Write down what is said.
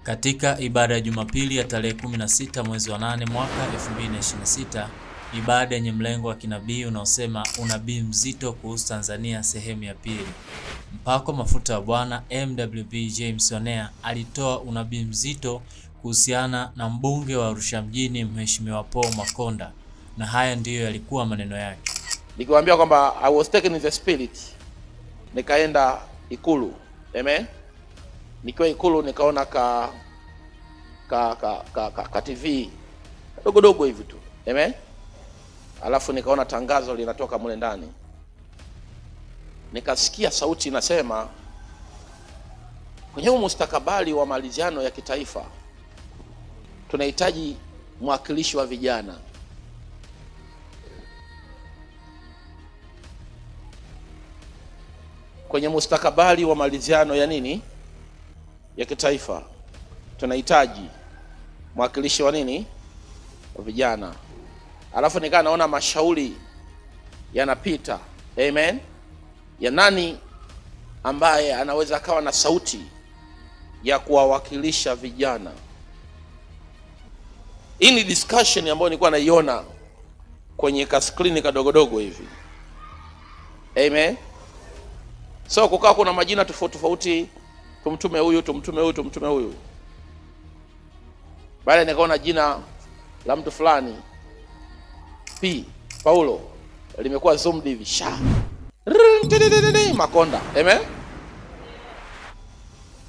Katika ibada ya Jumapili ya tarehe 16 mwezi wa 8 mwaka 2026, ibada yenye mlengo wa kinabii unaosema unabii mzito kuhusu Tanzania sehemu ya pili. Mpako mafuta wa Bwana MWB James Onea alitoa unabii mzito kuhusiana na mbunge wa Arusha mjini Mheshimiwa Paul Makonda, na haya ndiyo yalikuwa maneno yake. Nikiwaambia kwamba I was taken in the spirit, nikaenda Ikulu. Amen. Nikiwa Ikulu nikaona ka TV dogo hivi tu. Amen. Alafu nikaona tangazo linatoka mule ndani. Nikasikia sauti inasema, kwenye mustakabali wa maliziano ya kitaifa tunahitaji mwakilishi wa vijana. Kwenye mustakabali wa maliziano ya nini? Ya kitaifa tunahitaji mwakilishi wa nini? Wa vijana. Alafu nikaa naona mashauri yanapita. Amen. Ya nani ambaye anaweza akawa na sauti ya kuwawakilisha vijana. Hii ni discussion ambayo nilikuwa naiona kwenye kaskrini kadogodogo hivi. Amen. So kukaa kuna majina tofauti tofauti, tumtume huyu, tumtume huyu, tumtume huyu. Baada nikaona jina la mtu fulani Paulo limekuwa zoomed hivi Makonda. Amen.